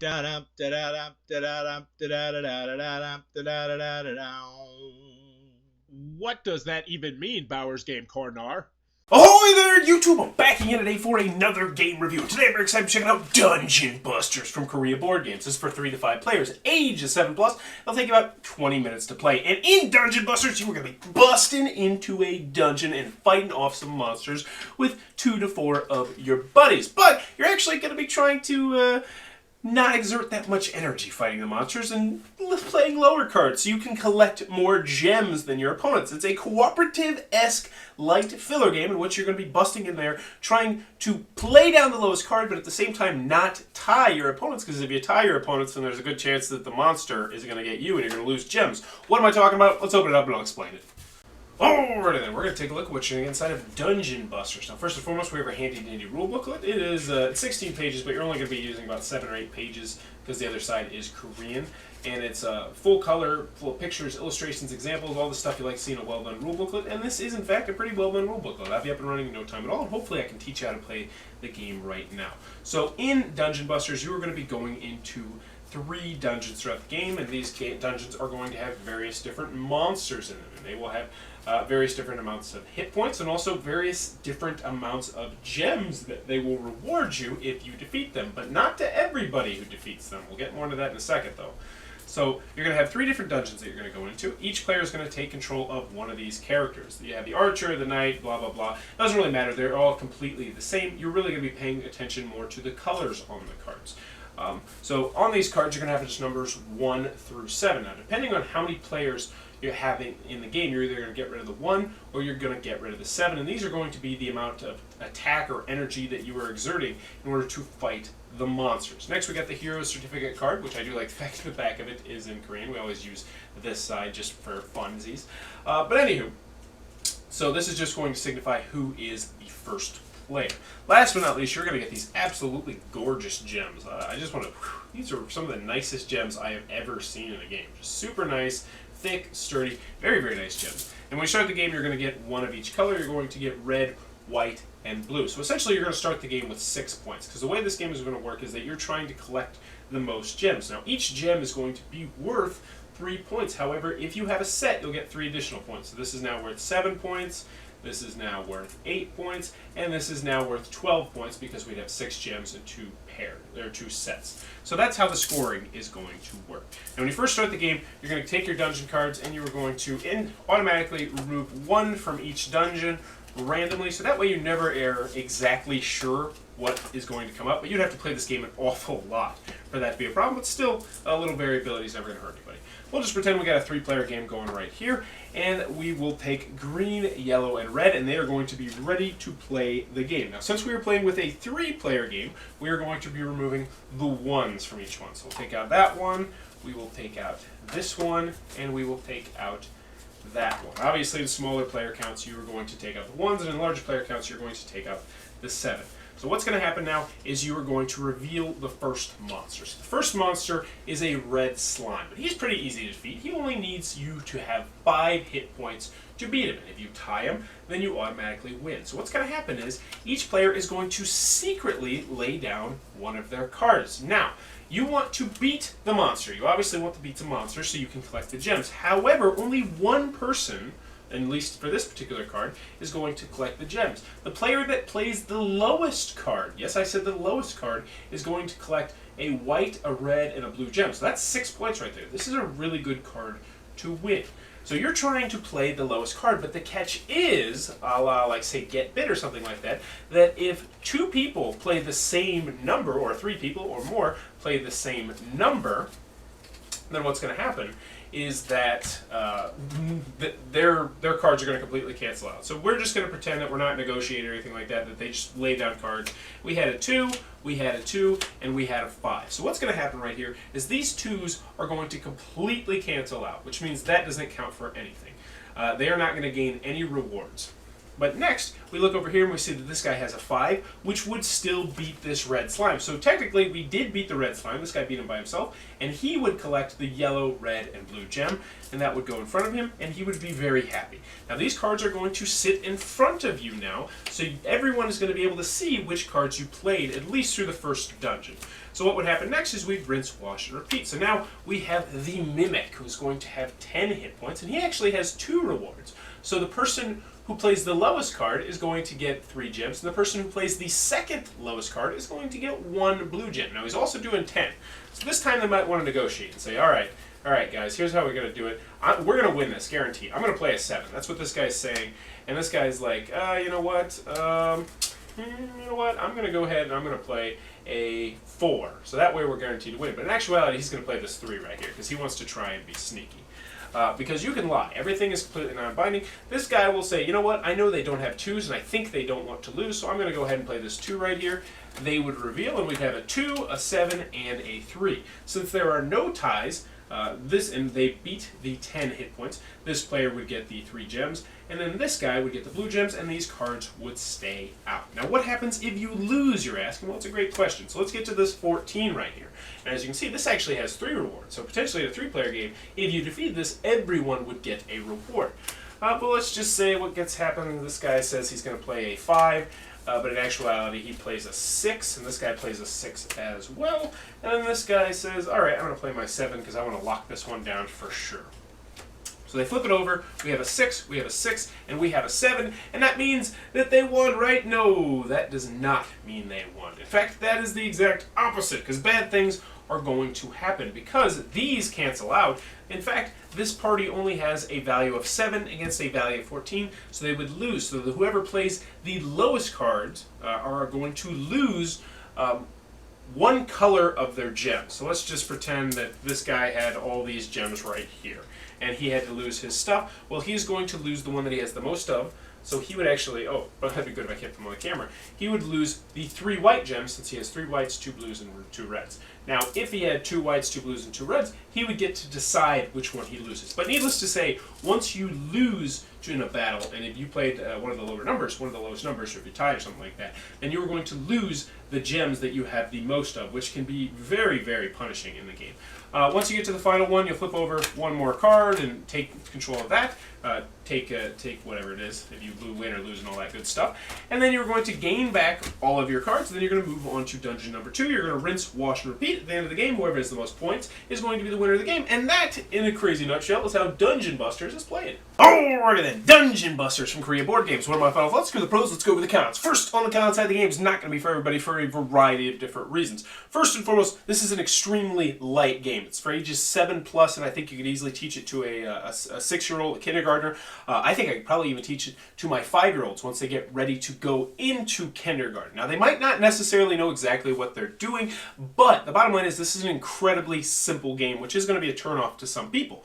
Da-dum, da-da-dum, da-da-dum, da-da-da-da-da-dum, da-da-da-da-da-dum. What does that even mean, Bowers Game Corner? Ahoy there, YouTube! I'm back again today for another game review. Today I'm very excited to check out Dungeon Busters from Korea Board Games. This is for 3 to 5 players, age is 7 plus. It'll take about 20 minutes to play. And in Dungeon Busters, you are going to be busting into a dungeon and fighting off some monsters with 2 to 4 of your buddies. But you're actually going to be trying to not exert that much energy fighting the monsters and playing lower cards so you can collect more gems than your opponents. It's a cooperative-esque light filler game in which you're going to be busting in there trying to play down the lowest card but at the same time not tie your opponents, because if you tie your opponents then there's a good chance that the monster is going to get you and you're going to lose gems. What am I talking about? Let's open it up and I'll explain it. Alrighty then, we're going to take a look at what's inside of Dungeon Busters. Now, first and foremost, we have our handy-dandy rule booklet. It is 16 pages, but you're only going to be using about 7 or 8 pages because the other side is Korean. And it's full color, full of pictures, illustrations, examples, all the stuff you like to see in a well-done rule booklet. And this is, in fact, a pretty well-done rule booklet. I'll have you up and running in no time at all, and hopefully I can teach you how to play the game right now. So in Dungeon Busters, you are going to be going into 3 dungeons throughout the game, and these dungeons are going to have various different monsters in them, and they will have various different amounts of hit points and also various different amounts of gems that they will reward you if you defeat them, but not to everybody who defeats them. We'll get more into that in a second, though. So you're going to have 3 different dungeons that you're going to go into. Each player is going to take control of one of these characters. You have the archer, the knight, blah, blah, blah. It doesn't really matter. They're all completely the same. You're really going to be paying attention more to the colors on the cards. So on these cards, you're going to have just numbers 1 through 7. Now, depending on how many players you're having in the game, you're either going to get rid of the 1 or you're going to get rid of the 7. And these are going to be the amount of attack or energy that you are exerting in order to fight the monsters. Next, we got the Hero Certificate card, which I do like the fact that the back of it is in Korean. We always use this side just for funsies. But anywho, so this is just going to signify who is the first player. Last but not least, you're going to get these absolutely gorgeous gems. I just want to, these are some of the nicest gems I have ever seen in a game. Just super nice, thick, sturdy, very, very nice gems. And when you start the game, you're going to get 1 of each color. You're going to get red, white, and blue. So essentially, you're going to start the game with 6 points, because the way this game is going to work is that you're trying to collect the most gems. Now, each gem is going to be worth 3 points. However, if you have a set, you'll get 3 additional points. So this is now worth 7 points. This is now worth 8 points, and this is now worth 12 points because we'd have 6 gems and 2 pairs. There are 2 sets. So that's how the scoring is going to work. Now, when you first start the game, you're going to take your dungeon cards, and you are going to automatically remove 1 from each dungeon randomly, so that way you never are exactly sure what is going to come up. But you'd have to play this game an awful lot for that to be a problem, but still, a little variability is never going to hurt anybody. We'll just pretend we got a 3-player game going right here, and we will take green, yellow, and red, and they are going to be ready to play the game. Now, since we are playing with a 3-player game, we are going to be removing the 1s from each one. So we'll take out that one, we will take out this one, and we will take out that one. Obviously, in smaller player counts, you are going to take out the 1s, and in larger player counts, you're going to take out the 7. So what's going to happen now is you are going to reveal the first monster. So the first monster is a red slime, but he's pretty easy to defeat. He only needs you to have 5 hit points to beat him, and if you tie him, then you automatically win. So what's going to happen is each player is going to secretly lay down one of their cards. Now, you want to beat the monster. You obviously want to beat the monster so you can collect the gems. However, only one person, at least for this particular card, is going to collect the gems. The player that plays the lowest card, yes, I said the lowest card, is going to collect a white, a red, and a blue gem. So that's 6 points right there. This is a really good card to win. So you're trying to play the lowest card, but the catch is, a la, like, say, Get Bit or something like that, that if 2 people play the same number, or 3 people or more play the same number, then what's going to happen is that their cards are going to completely cancel out. So we're just going to pretend that we're not negotiating or anything like that, that they just lay down cards. We had a 2, we had a 2, and we had a 5. So what's going to happen right here is these 2s are going to completely cancel out, which means that doesn't count for anything. They are not going to gain any rewards. But next, we look over here and we see that this guy has a 5, which would still beat this red slime. So technically, we did beat the red slime. This guy beat him by himself. And he would collect the yellow, red, and blue gem. And that would go in front of him, and he would be very happy. Now, these cards are going to sit in front of you now. So everyone is going to be able to see which cards you played, at least through the first dungeon. So what would happen next is we'd rinse, wash, and repeat. So now we have the Mimic, who's going to have 10 hit points. And he actually has 2 rewards. So the person who plays the lowest card is going to get 3 gems, and the person who plays the second lowest card is going to get 1 blue gem. Now, he's also doing 10. So this time they might want to negotiate and say, all right, guys, here's how we're going to do it. We're going to win this, guaranteed. I'm going to play a 7. That's what this guy's saying. And this guy's like, you know what? I'm going to go ahead and I'm going to play a 4. So that way we're guaranteed to win. But in actuality, he's going to play this 3 right here because he wants to try and be sneaky. Because you can lie. Everything is completely non-binding. This guy will say, you know what, I know they don't have 2s, and I think they don't want to lose, so I'm going to go ahead and play this 2 right here. They would reveal, and we'd have a 2, a 7, and a 3. Since there are no ties, and they beat the 10 hit points, this player would get the 3 gems, and then this guy would get the blue gems, and these cards would stay out. Now, what happens if you lose, you're asking? Well, it's a great question. So let's get to this 14 right here. And as you can see, this actually has 3 rewards. So potentially in a 3-player game, if you defeat this, everyone would get a reward. But let's just say what gets happening. This guy says he's going to play a 5. But in actuality, he plays a 6, and this guy plays a 6 as well. And then this guy says, all right, I'm going to play my 7 because I want to lock this one down for sure. So they flip it over, we have a 6, we have a 6, and we have a 7, and that means that they won, right? No, that does not mean they won. In fact, that is the exact opposite, because bad things are going to happen, because these cancel out. In fact, this party only has a value of 7 against a value of 14, so they would lose. So that whoever plays the lowest cards are going to lose 1 color of their gems. So let's just pretend that this guy had all these gems right here, and he had to lose his stuff. Well, he's going to lose the one that he has the most of, so he would actually, but that'd be good if I kept him on the camera. He would lose the 3 white gems, since he has 3 whites, 2 blues, and 2 reds. Now, if he had 2 whites, 2 blues, and 2 reds, he would get to decide which one he loses. But needless to say, once you lose in a battle, and if you played one of the lowest numbers, or if you tied or something like that, then you are going to lose the gems that you have the most of, which can be very, very punishing in the game. Once you get to the final one, you'll flip over 1 more card and take control of that. Take whatever it is, if you win or lose and all that good stuff. And then you're going to gain back all of your cards, and then you're going to move on to dungeon number 2. You're going to rinse, wash, and repeat. At the end of the game, whoever has the most points is going to be the winner of the game. And that, in a crazy nutshell, is how Dungeon Busters is played. Alrighty then, Dungeon Busters from Korea Board Games. What are my final thoughts? Let's go to the pros, let's go over the cons. First, on the con side, the game is not going to be for everybody for a variety of different reasons. First and foremost, this is an extremely light game. It's for ages 7+, and I think you could easily teach it to a 6-year-old, a kindergartner. I think I could probably even teach it to my 5-year-olds once they get ready to go into kindergarten. Now, they might not necessarily know exactly what they're doing, but the bottom line is this is an incredibly simple game, which is going to be a turnoff to some people.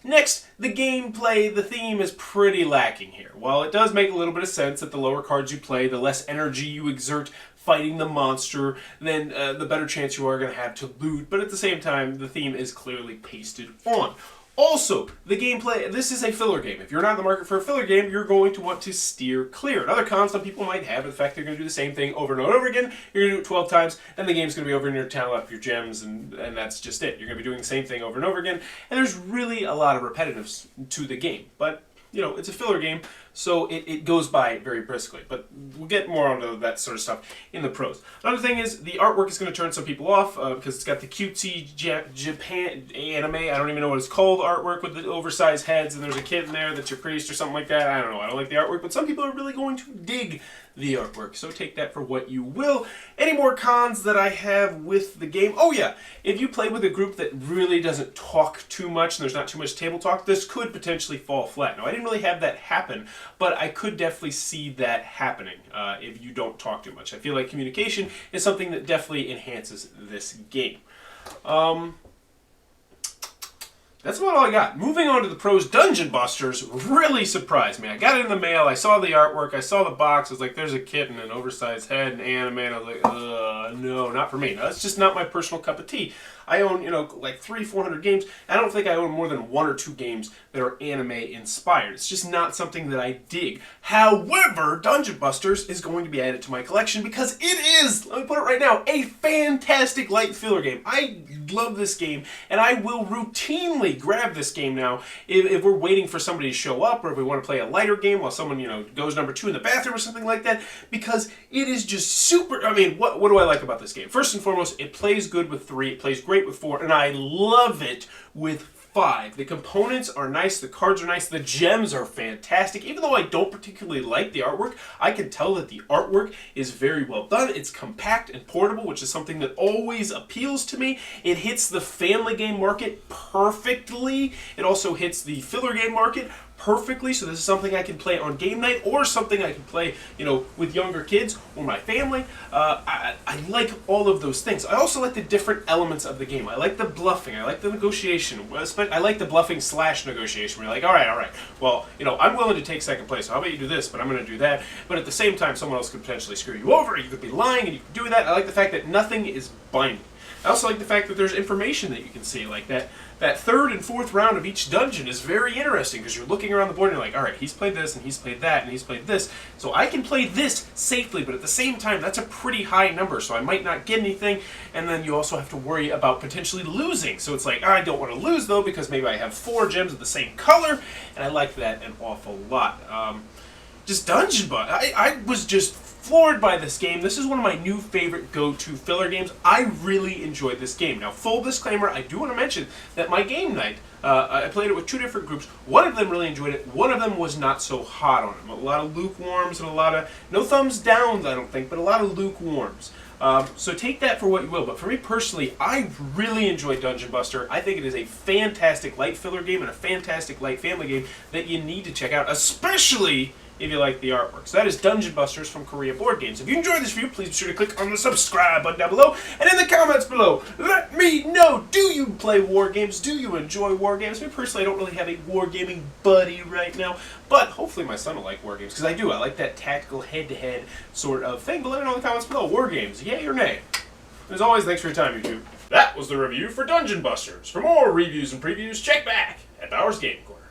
Next, the gameplay, the theme is pretty lacking here. While it does make a little bit of sense that the lower cards you play, the less energy you exert fighting the monster, then the better chance you are going to have to loot, but at the same time, the theme is clearly pasted on. Also, the gameplay, this is a filler game. If you're not in the market for a filler game, you're going to want to steer clear. Another con some people might have, in fact, they're going to do the same thing over and over again. You're going to do it 12 times, and the game's going to be over and you're talent up your gems, and that's just it. You're going to be doing the same thing over and over again, and there's really a lot of repetitiveness to the game. But, you know, it's a filler game, so it goes by very briskly. But we'll get more onto that sort of stuff in the pros. Another thing is the artwork is going to turn some people off because it's got the cutesy Japan anime, I don't even know what it's called, artwork with the oversized heads, and there's a kid in there that's your priest or something like that. I don't know. I don't like the artwork, but some people are really going to dig the artwork, so take that for what you will. Any more cons that I have with the game? Oh yeah, if you play with a group that really doesn't talk too much and there's not too much table talk, this could potentially fall flat. Now, I didn't really have that happen, but I could definitely see that happening if you don't talk too much. I feel like communication is something that definitely enhances this game. That's about all I got. Moving on to the pros, Dungeon Busters really surprised me. I got it in the mail, I saw the artwork, I saw the box, I was like, there's a kitten, an oversized head, an anime, and I was like, no, not for me. No, that's just not my personal cup of tea. I own, like 300-400 games. I don't think I own more than 1 or 2 games that are anime inspired. It's just not something that I dig. However, Dungeon Busters is going to be added to my collection because it is, let me put it right now, a fantastic light filler game. I love this game, and I will routinely grab this game now if we're waiting for somebody to show up, or if we want to play a lighter game while someone, goes number 2 in the bathroom or something like that, because it is just super. I mean, what do I like about this game? First and foremost, it plays good with 3, it plays great with 4, and I love it with 5. The components are nice, the cards are nice, the gems are fantastic. Even though I don't particularly like the artwork, I can tell that the artwork is very well done. It's compact and portable, which is something that always appeals to me. It hits the family game market perfectly. It also hits the filler game market perfectly, so this is something I can play on game night, or something I can play, with younger kids or my family. I like all of those things. I also like the different elements of the game. I like the bluffing. I like the negotiation. I like the bluffing / negotiation, where you're like, all right, well, I'm willing to take second place, so how about you do this, but I'm going to do that. But at the same time, someone else could potentially screw you over, you could be lying, and you can do that. I like the fact that nothing is binding. I also like the fact that there's information that you can see, like that 3rd and 4th round of each dungeon is very interesting, because you're looking around the board and you're like, all right, he's played this, and he's played that, and he's played this, so I can play this safely, but at the same time, that's a pretty high number, so I might not get anything, and then you also have to worry about potentially losing, so it's like, I don't want to lose, though, because maybe I have 4 gems of the same color, and I like that an awful lot. Just Dungeon Bust. I was just floored by this game. This is one of my new favorite go-to filler games. I really enjoyed this game. Now, full disclaimer, I do want to mention that my game night, I played it with 2 different groups. One of them really enjoyed it. One of them was not so hot on it. A lot of lukewarms and a lot of, no thumbs downs, I don't think, but a lot of lukewarms. So take that for what you will. But for me personally, I really enjoyed Dungeon Buster. I think it is a fantastic light filler game and a fantastic light family game that you need to check out, especially if you like the artwork. So that is Dungeon Busters from Korea Board Games. If you enjoyed this review, please be sure to click on the subscribe button down below. And in the comments below, let me know, do you play war games? Do you enjoy war games? Me personally, I don't really have a wargaming buddy right now, but hopefully my son will like war games, because I do. I like that tactical head-to-head sort of thing. But let me know in the comments below, war games, yay or nay? As always, thanks for your time, YouTube. That was the review for Dungeon Busters. For more reviews and previews, check back at Bowers Game Corner.